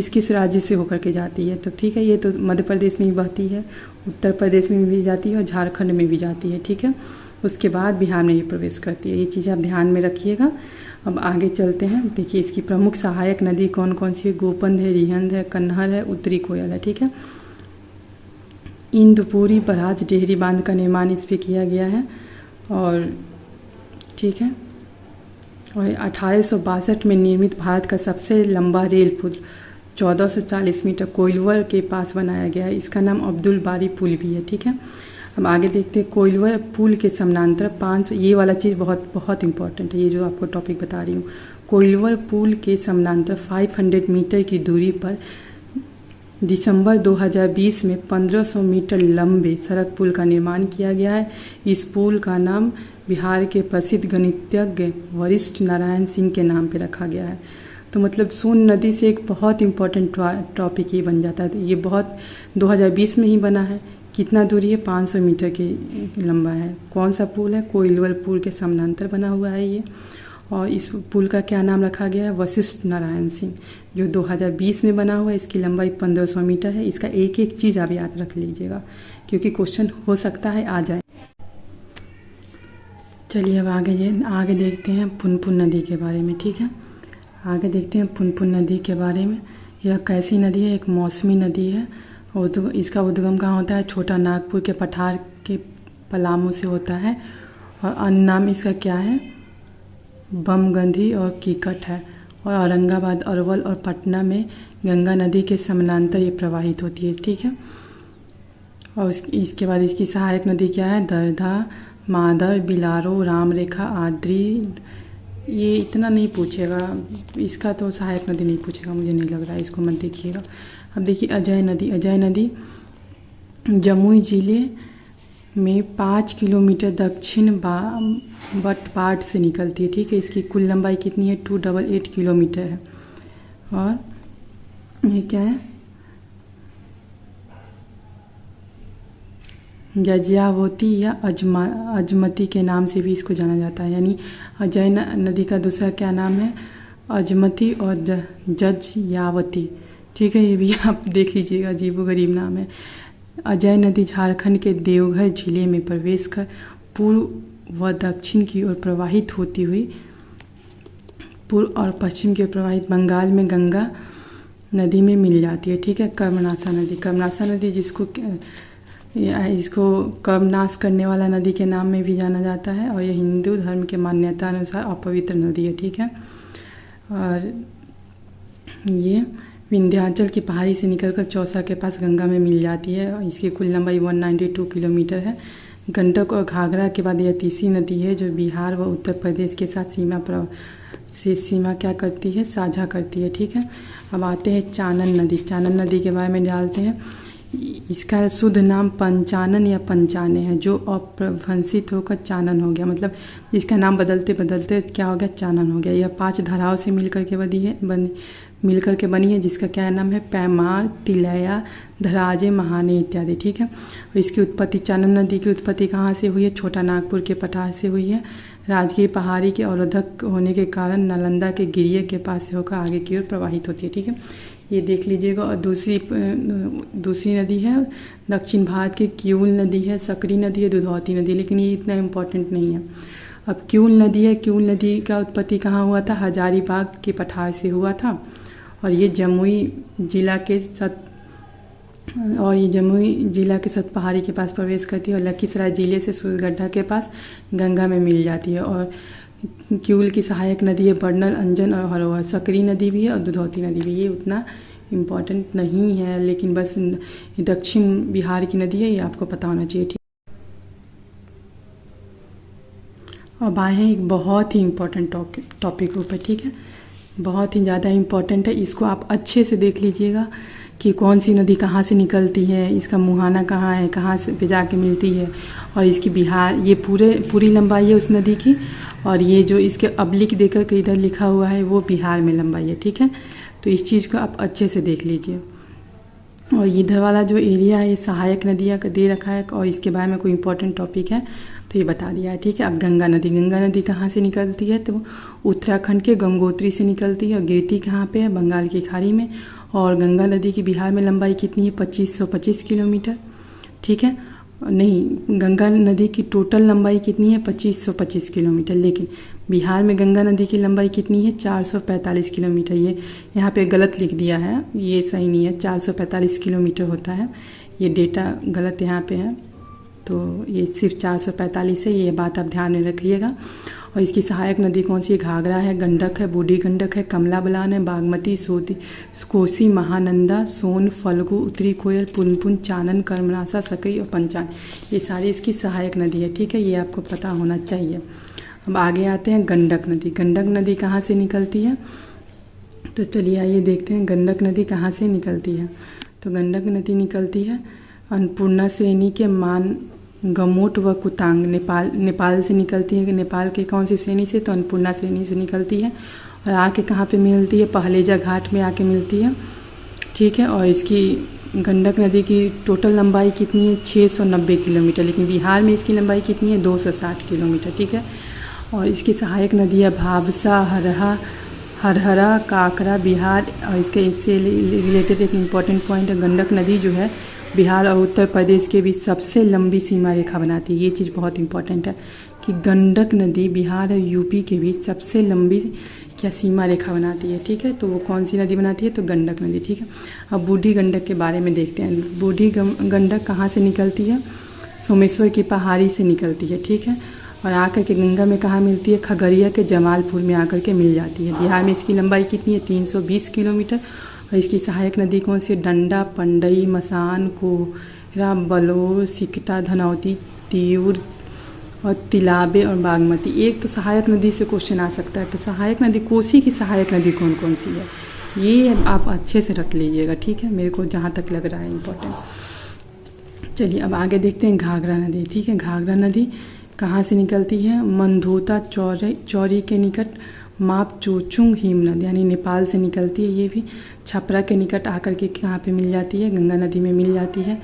किस राज्य से होकर के जाती है, तो ठीक है, ये तो मध्य प्रदेश में ही बहती है, उत्तर प्रदेश में भी जाती है और झारखंड में भी जाती है, ठीक है। उसके बाद बिहार में ये प्रवेश करती है, ये चीज़ आप ध्यान में रखिएगा। अब आगे चलते हैं। देखिए, इसकी प्रमुख सहायक नदी कौन कौन सी है? गोपंद है, रिहंद है, कन्हर है, उत्तरी कोयल है, ठीक है। इंदुपुरी बराज डेहरी बांध का निर्माण इस पर किया गया है और ठीक है, और 1862 में निर्मित भारत का सबसे लंबा रेल पुल 1440 मीटर कोइलवर के पास बनाया गया है। इसका नाम अब्दुल बारी पुल भी है, ठीक है। अब आगे देखते हैं। कोइलवर पुल के समानांतर 500, ये वाला चीज़ बहुत बहुत इंपॉर्टेंट है, ये जो आपको टॉपिक बता रही हूँ। कोइलवर पुल के समानांतर 500 मीटर की दूरी पर दिसंबर 2020 में 1500 मीटर लंबे सड़क पुल का निर्माण किया गया है। इस पुल का नाम बिहार के प्रसिद्ध गणितज्ञ वशिष्ठ नारायण सिंह के नाम पे रखा गया है। तो मतलब सोन नदी से एक बहुत इम्पोर्टेंट टॉपिक ये बन जाता है। ये बहुत 2020 में ही बना है। कितना दूरी है? 500 मीटर की लंबा है। कौन सा पुल है? कोइलवर पुल के समानांतर बना हुआ है ये। और इस पुल का क्या नाम रखा गया है? वशिष्ठ नारायण सिंह, जो 2020 में बना हुआ है। इसकी लंबाई 1500 मीटर है। इसका एक एक चीज़ आप याद रख लीजिएगा, क्योंकि क्वेश्चन हो सकता है आ जाए। चलिए, अब आगे देखते हैं पुनपुन नदी के बारे में, ठीक है। आगे देखते हैं पुनपुन नदी के बारे में। यह कैसी नदी है? एक मौसमी नदी है और तो इसका उद्गम कहाँ होता है? छोटा नागपुर के पठार के पलामू से होता है। और अन्य नाम इसका क्या है? बमगंधी और कीकट है। और औरंगाबाद, अरवल और पटना में गंगा नदी के समानांतर ये प्रवाहित होती है, ठीक है। और इसके बाद इसकी सहायक नदी क्या है? दरधा, मादर, बिलारो, रामरेखा, आद्री। ये इतना नहीं पूछेगा, इसका तो सहायक नदी नहीं पूछेगा, मुझे नहीं लग रहा है, इसको मत देखिएगा। अब देखिए अजय नदी। अजय नदी जमुई जिले में 5 किलोमीटर दक्षिण बटपाट से निकलती है, ठीक है। इसकी कुल लंबाई कितनी है? 288 किलोमीटर है। और ये क्या है? जजियावती या अजमती के नाम से भी इसको जाना जाता है। यानी अजय नदी का दूसरा क्या नाम है? अजमती और जजियावती, ठीक है। ये भी आप देख लीजिएगा, अजीबोगरीब नाम है। अजय नदी झारखंड के देवघर जिले में प्रवेश कर पूर्व व दक्षिण की ओर प्रवाहित होती हुई पूर्व और पश्चिम की ओर प्रवाहित बंगाल में गंगा नदी में मिल जाती है, ठीक है। कर्मनाशा नदी। कर्मनाशा नदी इसको कर्मनाश करने वाला नदी के नाम में भी जाना जाता है और यह हिंदू धर्म के मान्यता अनुसार अपवित्र नदी है, ठीक है। और ये विंध्याचल की पहाड़ी से निकलकर चौसा के पास गंगा में मिल जाती है और इसकी कुल लंबाई 192 किलोमीटर है। गंडक और घाघरा के बाद यह तीसरी नदी है जो बिहार व उत्तर प्रदेश के साथ सीमा क्या करती है? साझा करती है, ठीक है। अब आते हैं चानन नदी। चानन नदी के बारे में जानते हैं। इसका शुद्ध नाम पंचानन या पंचाने है, जो अपभ्रंशित होकर चानन हो गया। मतलब जिसका नाम बदलते बदलते क्या हो गया? चानन हो गया। यह 5 धाराओं से मिलकर के बनी है, जिसका क्या नाम है? पैमार, तिलैया, धराजे, महाने इत्यादि, ठीक है। और इसकी उत्पत्ति, चानन नदी की उत्पत्ति कहाँ से हुई है? छोटा नागपुर के पठार से हुई है। राजगीर पहाड़ी के अवरोधक होने के कारण नालंदा के गिरिये के पास से होकर आगे की ओर प्रवाहित होती है, ठीक है। ये देख लीजिएगा। और दूसरी नदी है दक्षिण भारत की किऊल नदी है, सकरी नदी है, दुधौती नदी, लेकिन ये इतना इम्पोर्टेंट नहीं है। अब किऊल नदी है, किऊल नदी का उत्पत्ति कहाँ हुआ था? हजारीबाग के पठार से हुआ था। और ये जमुई जिला के सतपहाड़ी के पास प्रवेश करती है और लखीसराय जिले से सूरगड्ढा के पास गंगा में मिल जाती है। और किऊल की सहायक नदी है बर्नल, अंजन और हरोहर। सकरी नदी भी है और दुधौती नदी भी। ये उतना इम्पोर्टेंट नहीं है, लेकिन बस दक्षिण बिहार की नदी है, ये आपको पता होना चाहिए। ठीक। अब आए हैं एक बहुत ही इम्पोर्टेंट टॉपिक ऊपर। ठीक है, बहुत ही ज़्यादा इम्पोर्टेंट है। इसको आप अच्छे से देख लीजिएगा कि कौन सी नदी कहाँ से निकलती है, इसका मुहाना कहाँ है, कहाँ से पे जाके मिलती है, और इसकी बिहार, ये पूरी लंबाई है उस नदी की। और ये जो इसके अब्लिक देकर के इधर लिखा हुआ है वो बिहार में लंबाई है। ठीक है, तो इस चीज़ को आप अच्छे से देख लीजिए। और इधर वाला जो एरिया है ये सहायक नदियाँ का दे रखा है, और इसके बारे में कोई इंपॉर्टेंट टॉपिक है तो ये बता दिया है। ठीक है, अब गंगा नदी कहाँ से निकलती है? तो उत्तराखंड के गंगोत्री से निकलती है और गिरती कहाँ पे है? बंगाल की खाड़ी में। और गंगा नदी की बिहार में लंबाई कितनी है? 2525 किलोमीटर। ठीक है, नहीं, गंगा नदी की टोटल लंबाई कितनी है? 2525 किलोमीटर, लेकिन बिहार में गंगा नदी की लंबाई कितनी है? 445 किलोमीटर। ये यहाँ पे गलत लिख दिया है, ये सही नहीं है, 445 किलोमीटर होता है, ये डेटा गलत यहाँ पे है, तो ये सिर्फ 445 है, ये बात आप ध्यान में रखिएगा। और इसकी सहायक नदी कौन सी है? घाघरा है, गंडक है, बूढ़ी गंडक है, कमला बलान है, बागमती, कोसी, महानंदा, सोन, फल्गु, उत्तरी कोयल, पुनपुन, चानन, कर्मनासा, सकरी और पंचान, ये सारी इसकी सहायक नदी है। ठीक है, ये आपको पता होना चाहिए। अब आगे आते हैं गंडक नदी। गंडक नदी कहाँ से निकलती है? तो चलिए आइए देखते हैं गंडक नदी कहाँ से निकलती है। तो गंडक नदी निकलती है अन्नपूर्णा श्रेणी के मान गमोट व कुतांग, नेपाल से निकलती है। नेपाल के कौन सी श्रेणी से? तो अन्नपूर्णा श्रेणी से निकलती है। और आके कहाँ पे मिलती है? पहलेजा घाट में आके मिलती है। ठीक है, और इसकी गंडक नदी की टोटल लंबाई कितनी है? 690 किलोमीटर, लेकिन बिहार में इसकी लंबाई कितनी है? 260 किलोमीटर। ठीक है, और इसकी सहायक नदी है भाभसा, हरहरा, काकरा, बिहार। और इससे रिलेटेड एक इम्पॉर्टेंट पॉइंट है, गंडक नदी जो है बिहार और उत्तर प्रदेश के बीच सबसे लंबी सीमा रेखा बनाती है। ये चीज़ बहुत इंपॉर्टेंट है कि गंडक नदी बिहार और यूपी के बीच सबसे लंबी सीमा रेखा बनाती है। ठीक है, तो वो कौन सी नदी बनाती है? तो गंडक नदी। ठीक है, अब बूढ़ी गंडक के बारे में देखते हैं। बूढ़ी गंडक कहाँ से निकलती है? सोमेश्वर की पहाड़ी से निकलती है। ठीक है, और आकर के गंगा में कहाँ मिलती है? खगड़िया के जमालपुर में आकर के मिल जाती है। बिहार में इसकी लंबाई कितनी है? 320 किलोमीटर। और इसकी सहायक नदी कौन सी? डंडा, पंडई, मसान, कोहरा, बलौर, सिकटा, धनौती, तियूर और तिलाबे और बागमती। एक तो सहायक नदी से क्वेश्चन आ सकता है, तो सहायक नदी, कोसी की सहायक नदी कौन कौन सी है ये आप अच्छे से रख लीजिएगा। ठीक है, मेरे को जहाँ तक लग रहा है इम्पोर्टेंट। चलिए अब आगे देखते हैं घाघरा नदी। ठीक है, घाघरा नदी कहाँ से निकलती है? मंधोता चौरी के निकट माप चोचुंग हिमनद, यानी नेपाल से निकलती है। ये भी छपरा के निकट आकर के कहाँ पे मिल जाती है? गंगा नदी में मिल जाती है।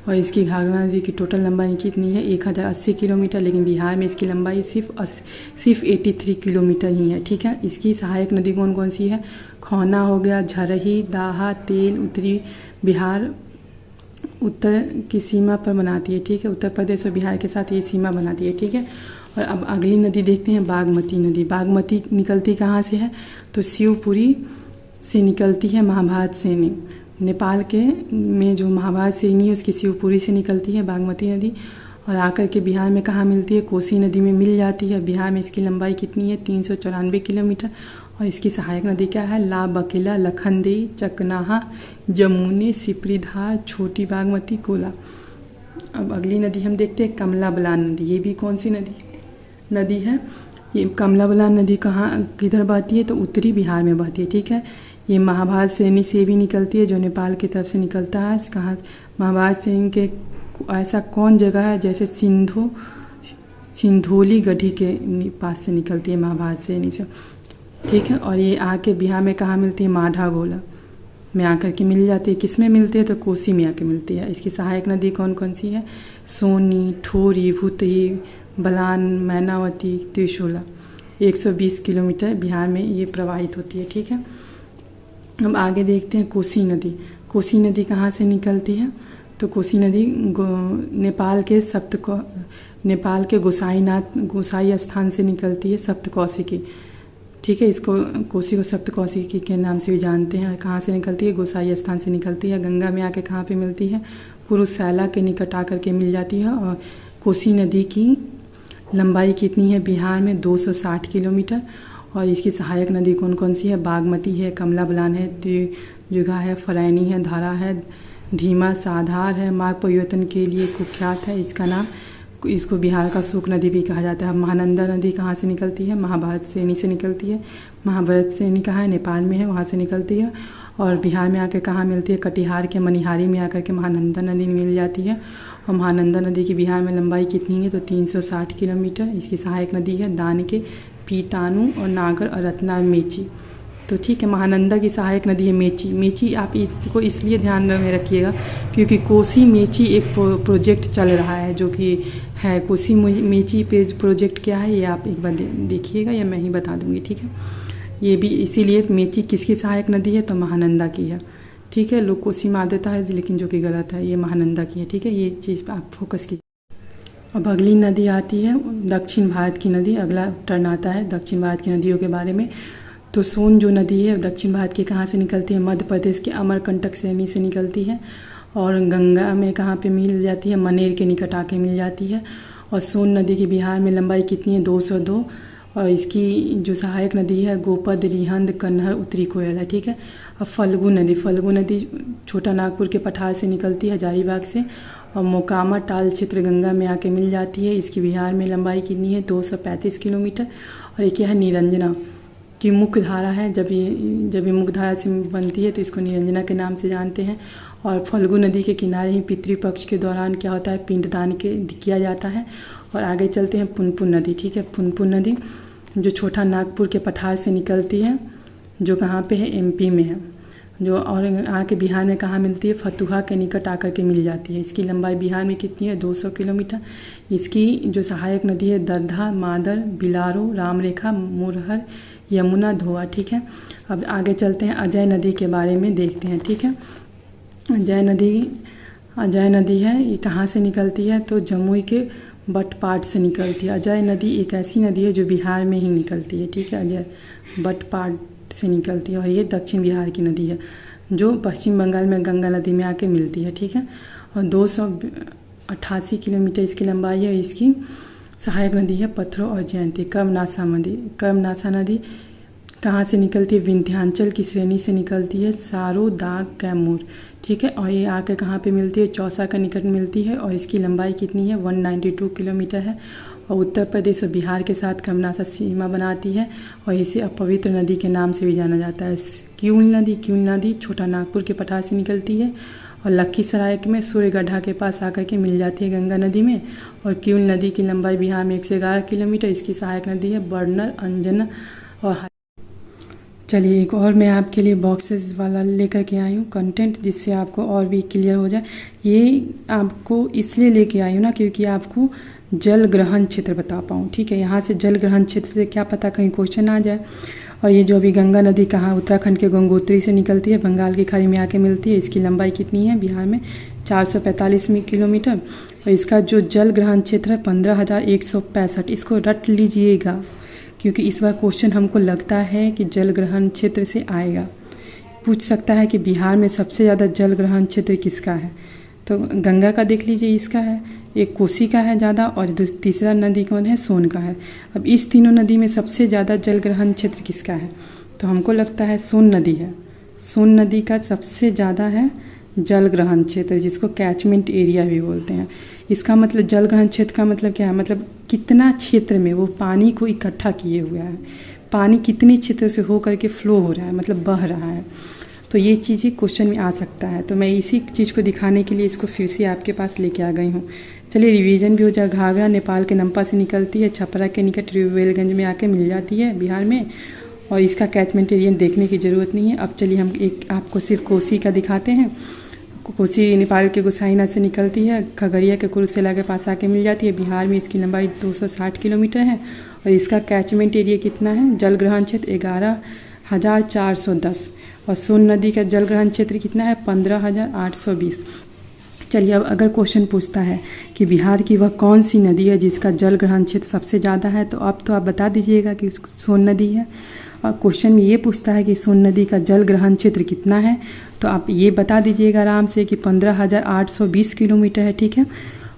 और इसकी घाघरा नदी की टोटल लंबाई कितनी है? 1080 किलोमीटर, लेकिन बिहार में इसकी लंबाई सिर्फ 83 किलोमीटर ही है। ठीक है, इसकी सहायक नदी कौन कौन सी है? खौना हो गया, झरही, दाहा, तेल, उत्तरी बिहार उत्तर की सीमा पर बनाती है। ठीक है, उत्तर प्रदेश और बिहार के साथ ये सीमा बनाती है। ठीक है, और अब अगली नदी देखते हैं बागमती नदी। बागमती निकलती कहाँ से है? तो शिवपुरी से निकलती है। महाभारत श्रेणी, नेपाल के में जो महाभारत श्रेणी है उसकी शिवपुरी से निकलती है बागमती नदी। और आकर के बिहार में कहाँ मिलती है? कोसी नदी में मिल जाती है। बिहार में इसकी लंबाई कितनी है? 394 किलोमीटर। और इसकी सहायक नदी क्या है? ला, बकेला, लखनदेई, चकनाहा, जमुनी, सिपरीधार, छोटी बागमती, कोला। अब अगली नदी हम देखते हैं कमला बलान नदी। ये भी कौन सी नदी है? ये कमला बलान नदी कहाँ किधर बहती है? तो उत्तरी बिहार में बहती है। ठीक है, ये महाभारत श्रेणी से भी निकलती है, जो नेपाल की तरफ से निकलता है। कहाँ? महाभारत श्रेणी के ऐसा कौन जगह है जैसे सिंधोली गढ़ी के पास से निकलती है महाभारत श्रेणी से। ठीक है, और ये आके बिहार में कहाँ मिलती है? माढ़ा गोला में आकर के मिल जाती है। किस में मिलती है? तो कोसी में आके मिलती है। इसकी सहायक नदी कौन कौन सी है? सोनी, ठोरी, भूतही, बलान, मैनावती, त्रिशूला। 120 किलोमीटर बिहार में ये प्रवाहित होती है। ठीक है, अब आगे देखते हैं कोसी नदी। कोसी नदी कहाँ से निकलती है? तो कोसी नदी नेपाल के गोसाई स्थान से निकलती है, सप्तकोशिकी। ठीक है, इसको कोसी को सप्तकोशिकी के नाम से भी जानते हैं। कहाँ से निकलती है? गोसाई स्थान से निकलती है। गंगा में आके कहाँ पे मिलती है? कुरुशैला के निकट आकर के मिल जाती है। और कोसी नदी की लंबाई कितनी है? बिहार में 260 किलोमीटर। और इसकी सहायक नदी कौन कौन सी है? बागमती है, कमला बलान है, त्रियुगा है, फरैनी है, धारा है, धीमा साधार है। मार्ग परिवर्तन के लिए कुख्यात है इसका नाम। इसको बिहार का शोक नदी भी कहा जाता है। महानंदा नदी कहाँ से निकलती है? महाभारत श्रेणी से निकलती है। महाभारत श्रेणी कहाँ है? नेपाल में है, वहाँ से निकलती है। और बिहार में आकर कहाँ मिलती है? कटिहार के मनिहारी में आकर के महानंदा नदी मिल जाती है। और महानंदा नदी की बिहार में लंबाई कितनी है? तो 360 किलोमीटर। इसकी सहायक नदी है दानके, पीतानु और नागर और रत्ना मेची। तो ठीक है, महानंदा की सहायक नदी है मेची। मेची आप इसको इसलिए ध्यान में रखिएगा क्योंकि कोसी मेची एक प्रोजेक्ट चल रहा है जो कि है कोसी मेची प्रोजेक्ट। क्या है ये आप एक बार देखिएगा या मैं ही बता दूंगी। ठीक है, ये भी इसीलिए मेची किसकी सहायक नदी है? तो महानंदा की है। ठीक है, लोग कोसी मार देता है लेकिन जो कि गलत है, ये महानंदा की है। ठीक है, ये चीज़ पर आप फोकस कीजिए। अब अगली नदी आती है दक्षिण भारत की नदी। अगला टर्न आता है दक्षिण भारत की नदियों के बारे में। तो सोन जो नदी है दक्षिण भारत की कहाँ से निकलती है? मध्य प्रदेश के अमरकंटक श्रेणी से निकलती है। और गंगा में कहाँ पे मिल जाती है? मनेर के निकट आके मिल जाती है। और नदी नदी की बिहार में लंबाई कितनी है? 202। और इसकी जो सहायक नदी है गोपद, रिहंद, कन्हर, उत्तरी कोयल है। ठीक है, अब फल्गु नदी छोटा नागपुर के पठार से निकलती है, हजारीबाग से। और मोकामा टाल क्षेत्र गंगा में आके मिल जाती है। इसकी बिहार में लंबाई कितनी है? 235 किलोमीटर। और ये क्या है? निरंजना की मुख्य धारा है। जब ये मुख्य धारा से बनती है तो इसको निरंजना के नाम से जानते हैं। और फल्गु नदी के किनारे ही पितृपक्ष के दौरान क्या होता है? पिंडदान किया जाता है। और आगे चलते हैं पुनपुन नदी। ठीक है, पुनपुन नदी जो छोटा नागपुर के पठार से निकलती है, जो कहाँ पे है? एमपी में है। जो और आके बिहार में कहाँ मिलती है? फतुहा के निकट आकर के मिल जाती है। इसकी लंबाई बिहार में कितनी है? 200 किलोमीटर। इसकी जो सहायक नदी है दरधा, मादर, बिलारो, रामरेखा, मुरहर, यमुना, धोआ। ठीक है, अब आगे चलते हैं अजय नदी के बारे में देखते हैं। ठीक है, अजय नदी है, ये कहाँ से निकलती है? तो जमुई के बटपाट से निकलती है। अजय नदी एक ऐसी नदी है जो बिहार में ही निकलती है। ठीक है, अजय बटपाट से निकलती है। और ये दक्षिण बिहार की नदी है जो पश्चिम बंगाल में गंगा नदी में आके मिलती है। ठीक है, और 288 किलोमीटर इसकी लंबाई है। इसकी सहायक नदी है पत्थरों और जयंती। कर्मनासा नदी कहाँ से निकलती है? विंध्याचल की श्रेणी से निकलती है, सारो, दाग, कैमूर। ठीक है, और ये आके कहाँ पे मिलती है? चौसा का निकट मिलती है। और इसकी लंबाई कितनी है? 192 किलोमीटर है। और उत्तर प्रदेश और बिहार के साथ कर्मनासा सीमा बनाती है। और इसे अपवित्र नदी के नाम से भी जाना जाता है। क्यूल नदी छोटा नागपुर के पठार से निकलती है। और लखीसराय में सूर्यगढ़ा के पास आकर के मिल जाती है गंगा नदी में। और क्यूल नदी की लंबाई बिहार में 111 किलोमीटर। इसकी सहायक नदी है बर्नर, अंजना और चलिए एक और मैं आपके लिए बॉक्सेस वाला लेकर के आई हूँ कंटेंट, जिससे आपको और भी क्लियर हो जाए। ये आपको इसलिए लेके आई हूँ ना क्योंकि आपको जल ग्रहण क्षेत्र बता पाऊँ। ठीक है, यहाँ से जल ग्रहण क्षेत्र से क्या पता कहीं क्वेश्चन आ जाए। और ये जो अभी गंगा नदी कहाँ? उत्तराखंड के गंगोत्री से निकलती है, बंगाल की खाड़ी में आके मिलती है। इसकी लंबाई कितनी है? बिहार में 445 किलोमीटर। और इसका जो जल ग्रहण क्षेत्र है 15,165। इसको रट लीजिएगा क्योंकि इस बार क्वेश्चन हमको लगता है कि जल ग्रहण क्षेत्र से आएगा। पूछ सकता है कि बिहार में सबसे ज़्यादा जल ग्रहण क्षेत्र किसका है? तो गंगा का देख लीजिए, इसका है। एक कोसी का है ज़्यादा और तीसरा नदी कौन है? सोन का है। अब इस तीनों नदी में सबसे ज़्यादा जल ग्रहण क्षेत्र किसका है? तो हमको लगता है सोन नदी है। सोन नदी का सबसे ज़्यादा है जल ग्रहण क्षेत्र, जिसको कैचमेंट एरिया भी बोलते हैं। इसका मतलब जल ग्रहण क्षेत्र का मतलब क्या है? मतलब कितना क्षेत्र में वो पानी को इकट्ठा किए हुआ है, पानी कितने क्षेत्र से हो करके फ्लो हो रहा है, मतलब बह रहा है। तो ये चीज़ें क्वेश्चन में आ सकता है। तो मैं इसी चीज़ को दिखाने के लिए इसको फिर से आपके पास लेके आ गई हूँ। चलिए रिवीजन भी हो जाए। घाघरा नेपाल के नम्पा से निकलती है, छपरा के निकट रिवेलगंज में आके मिल जाती है बिहार में। और इसका कैचमेंट एरिया देखने की ज़रूरत नहीं है। अब चलिए हम एक आपको सिर्फ कोसी का दिखाते हैं। कोसी नेपाल के गोसाईनाथ से निकलती है, खगड़िया के कुरुसेला के पास आके मिल जाती है। बिहार में इसकी लंबाई 260 किलोमीटर है। और इसका कैचमेंट एरिया कितना है? जल ग्रहण क्षेत्र 1410 और सोन नदी का जल ग्रहण क्षेत्र कितना है 15,820। चलिए अब अगर क्वेश्चन पूछता है कि बिहार की वह कौन सी नदी है जिसका जल ग्रहण क्षेत्र सबसे ज़्यादा है, तो अब तो आप बता दीजिएगा कि सोन नदी है। और क्वेश्चन में ये पूछता है कि सोन नदी का जल ग्रहण क्षेत्र कितना है, तो आप ये बता दीजिएगा आराम से कि 15,820 किलोमीटर है, ठीक है।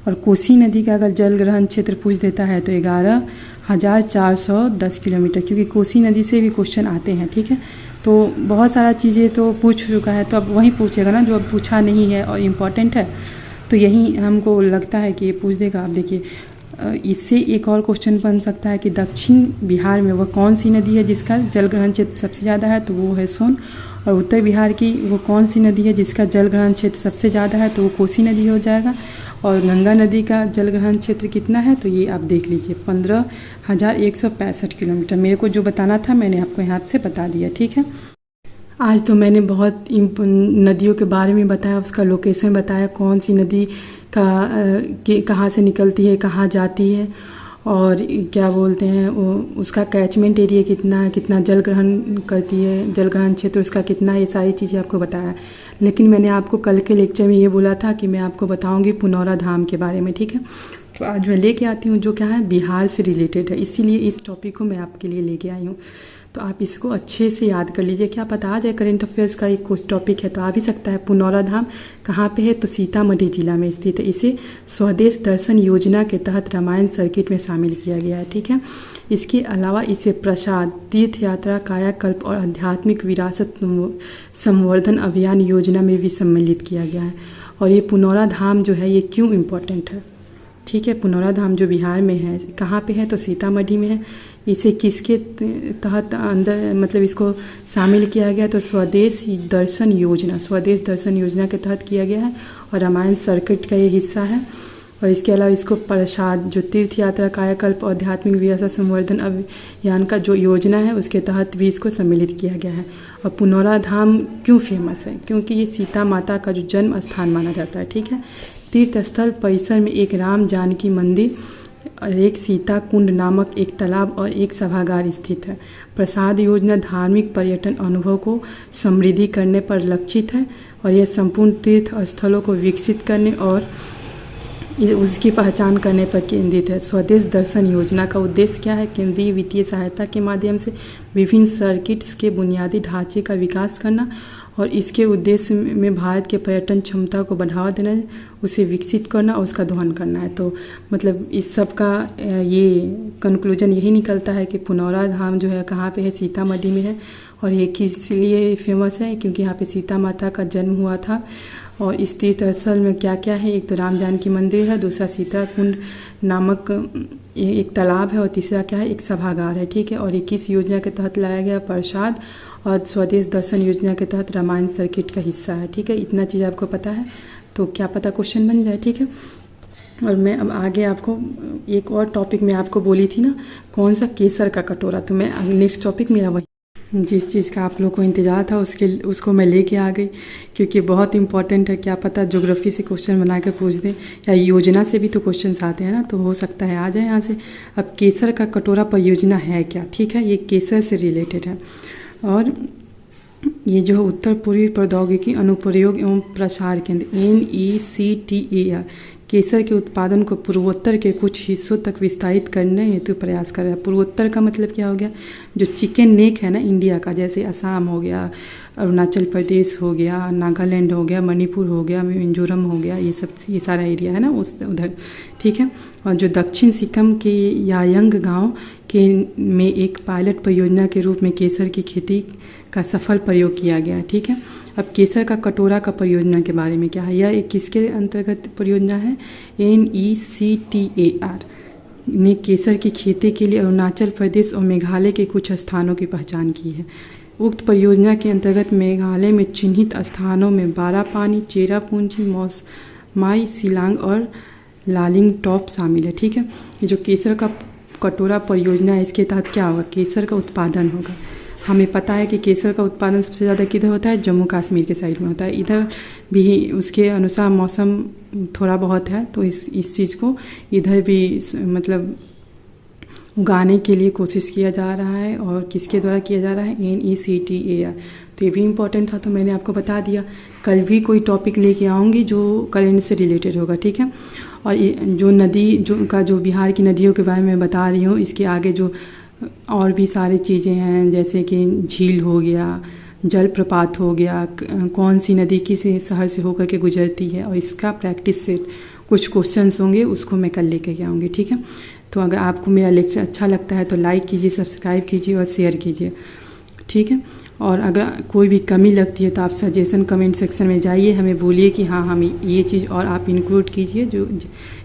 और कोसी नदी का अगर जल ग्रहण क्षेत्र पूछ देता है तो 11,410 किलोमीटर, क्योंकि कोसी नदी से भी क्वेश्चन आते हैं, ठीक है। तो बहुत सारा चीज़ें तो पूछ चुका है, तो अब वही पूछेगा ना जो अब पूछा नहीं है और इम्पॉर्टेंट है, तो यही हमको लगता है कि ये पूछ देगा। आप देखिए इससे एक और क्वेश्चन बन सकता है कि दक्षिण बिहार में वह कौन सी नदी है जिसका जल ग्रहण क्षेत्र सबसे ज़्यादा है, तो वो है सोन। और उत्तर बिहार की वो कौन सी नदी है जिसका जल ग्रहण क्षेत्र सबसे ज़्यादा है, तो वो कोसी नदी हो जाएगा। और गंगा नदी का जल ग्रहण क्षेत्र कितना है, तो ये आप देख लीजिए 15,165 किलोमीटर। मेरे को जो बताना था मैंने आपको यहाँ से बता दिया, ठीक है। आज तो मैंने बहुत नदियों के बारे में बताया, उसका लोकेशन बताया, कौन सी नदी कहाँ से निकलती है, कहाँ जाती है, और क्या बोलते हैं वो उसका कैचमेंट एरिया कितना है, कितना जल ग्रहण करती है, जल ग्रहण क्षेत्र उसका कितना है, ये सारी चीज़ें आपको बताया। लेकिन मैंने आपको कल के लेक्चर में ये बोला था कि मैं आपको बताऊंगी पुनौरा धाम के बारे में, ठीक है। तो आज मैं लेके आती हूँ जो क्या है बिहार से रिलेटेड है, इसीलिए इस टॉपिक को मैं आपके लिए लेके आई हूँ। तो आप इसको अच्छे से याद कर लीजिए, क्या पता आ जाए करेंट अफेयर्स का एक कुछ टॉपिक है तो आ भी सकता है। पुनौरा धाम कहाँ पे है, तो सीतामढ़ी जिला में स्थित है। इसे स्वदेश दर्शन योजना के तहत रामायण सर्किट में शामिल किया गया है, ठीक है। इसके अलावा इसे प्रसाद, तीर्थ यात्रा, कायाकल्प और आध्यात्मिक विरासत संवर्धन अभियान योजना में भी सम्मिलित किया गया है। और ये पुनौरा धाम जो है ये क्यों इम्पोर्टेंट है, ठीक है। पुनौरा धाम जो बिहार में है, कहाँ पे है, तो सीतामढ़ी में है। इसे किसके तहत अंदर मतलब इसको शामिल किया गया, तो स्वदेश दर्शन योजना के तहत किया गया है और रामायण सर्किट का ये हिस्सा है। और इसके अलावा इसको प्रसाद जो तीर्थ यात्रा, कायाकल्प और आध्यात्मिक विरासत संवर्धन अभियान का जो योजना है उसके तहत भी इसको सम्मिलित किया गया है। और पुनौरा धाम क्यों फेमस है, क्योंकि ये सीता माता का जो जन्म स्थान माना जाता है, ठीक है। तीर्थ स्थल परिसर में एक राम जानकी मंदिर और एक सीता कुंड नामक एक तालाब और एक सभागार स्थित है। प्रसाद योजना धार्मिक पर्यटन अनुभव को समृद्धि करने पर लक्षित है और यह संपूर्ण तीर्थ स्थलों को विकसित करने और उसकी पहचान करने पर केंद्रित है। स्वदेश दर्शन योजना का उद्देश्य क्या है, केंद्रीय वित्तीय सहायता के माध्यम से विभिन्न सर्किट्स के बुनियादी ढांचे का विकास करना और इसके उद्देश्य में भारत के पर्यटन क्षमता को बढ़ावा देना, उसे विकसित करना और उसका दोहन करना है। तो मतलब इस सब का ये कंक्लूजन यही निकलता है कि पुनौरा धाम जो है कहाँ पे है, सीतामढ़ी में है। और ये किस लिए फेमस है, क्योंकि यहाँ पे सीता माता का जन्म हुआ था। और इस तीर्थ स्थल में क्या क्या है, एक तो राम जानकी मंदिर है, दूसरा सीता कुंड नामक एक तालाब है और तीसरा क्या है, एक सभागार है, ठीक है। और ये किस योजना के तहत लाया गया, प्रसाद और स्वदेश दर्शन योजना के तहत रामायण सर्किट का हिस्सा है, ठीक है। इतना चीज़ आपको पता है तो क्या पता क्वेश्चन बन जाए, ठीक है। और मैं अब आगे आपको एक और टॉपिक में आपको बोली थी ना, कौन सा, केसर का कटोरा। तो मैं नेक्स्ट टॉपिक मेरा वही, जिस चीज़ का आप लोग को इंतज़ार था उसको मैं लेके आ गई, क्योंकि बहुत इंपॉर्टेंट है। क्या पता ज्योग्राफी से क्वेश्चन बना के पूछ दें या योजना से भी तो क्वेश्चन आते हैं ना, तो हो सकता है आ जाए यहाँ से। अब केसर का कटोरा परियोजना है क्या, ठीक है, ये केसर से रिलेटेड है। और ये जो उत्तर पूर्वी प्रौद्योगिकी अनुप्रयोग एवं प्रसार केंद्र NECTAR केसर के उत्पादन को पूर्वोत्तर के कुछ हिस्सों तक विस्तारित करने हेतु प्रयास कर रहा है। पूर्वोत्तर का मतलब क्या हो गया, जो चिकन नेक है ना इंडिया का, जैसे असम हो गया, अरुणाचल प्रदेश हो गया, नागालैंड हो गया, मणिपुर हो गया, मिजोरम हो गया, ये सारा एरिया है ना उधर, ठीक है। और जो दक्षिण सिक्किम के यायंग गांव के में एक पायलट परियोजना के रूप में केसर की खेती का सफल प्रयोग किया गया, ठीक है। अब केसर का कटोरा का परियोजना के बारे में क्या है, यह किसके अंतर्गत परियोजना है, NECTAR ने केसर की खेती के लिए अरुणाचल प्रदेश और मेघालय के कुछ स्थानों की पहचान की है। उक्त परियोजना के अंतर्गत मेघालय में चिन्हित स्थानों में बारापानी, चेरापूंजी, मौसमाई, शिलांग और लालिंग टॉप शामिल है, ठीक है। ये जो केसर का कटोरा परियोजना है, इसके तहत क्या होगा, केसर का उत्पादन होगा। हमें पता है कि केसर का उत्पादन सबसे ज़्यादा किधर होता है, जम्मू कश्मीर के साइड में होता है। इधर भी उसके अनुसार मौसम थोड़ा बहुत है, तो इस चीज़ को इधर भी मतलब उगाने के लिए कोशिश किया जा रहा है और किसके द्वारा किया जा रहा है, NECTAR। तो ये भी इम्पोर्टेंट था, तो मैंने आपको बता दिया। कल भी कोई टॉपिक लेके आऊँगी जो करंट से रिलेटेड होगा, ठीक है। और ये जो नदी जो बिहार की नदियों के बारे में बता रही हूँ, इसके आगे जो और भी सारी चीज़ें हैं, जैसे कि झील हो गया, जलप्रपात हो गया, कौन सी नदी किस शहर से होकर के गुजरती है, और इसका प्रैक्टिस से कुछ क्वेश्चंस होंगे, उसको मैं कल लेकर के आऊँगी, ठीक है। तो अगर आपको मेरा लेक्चर अच्छा लगता है तो लाइक कीजिए, सब्सक्राइब कीजिए और शेयर कीजिए, ठीक है। और अगर कोई भी कमी लगती है तो आप सजेशन कमेंट सेक्शन में जाइए, हमें बोलिए कि हाँ हम ये चीज़ और आप इंक्लूड कीजिए, जो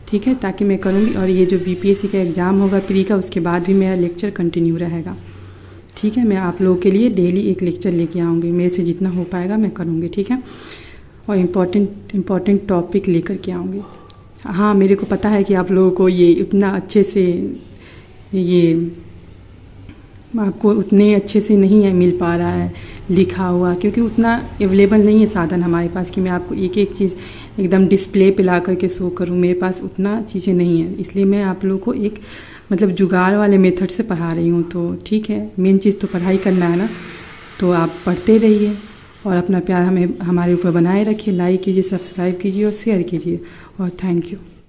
ठीक है, ताकि मैं करूँगी। और ये जो BPSC का एग्ज़ाम होगा प्री का, उसके बाद भी मेरा लेक्चर कंटिन्यू रहेगा, ठीक है। मैं आप लोगों के लिए डेली एक लेक्चर लेके आऊँगी, मेरे से जितना हो पाएगा मैं करूँगी, ठीक है। और इम्पॉर्टेंट टॉपिक लेकर के आऊँगी। हाँ, मेरे को पता है कि आप लोगों को ये उतना अच्छे से ये आपको उतने अच्छे से नहीं है मिल पा रहा है लिखा हुआ, क्योंकि उतना अवेलेबल नहीं है साधन हमारे पास कि मैं आपको एक एक चीज़ एकदम डिस्प्ले पे ला करके शो करूँ। मेरे पास उतना चीज़ें नहीं है, इसलिए मैं आप लोगों को एक मतलब जुगाड़ वाले मेथड से पढ़ा रही हूँ। तो ठीक है, मेन चीज़ तो पढ़ाई करना है ना, तो आप पढ़ते रहिए और अपना प्यार हमारे ऊपर बनाए रखिए। लाइक कीजिए, सब्सक्राइब कीजिए और शेयर कीजिए, और थैंक यू।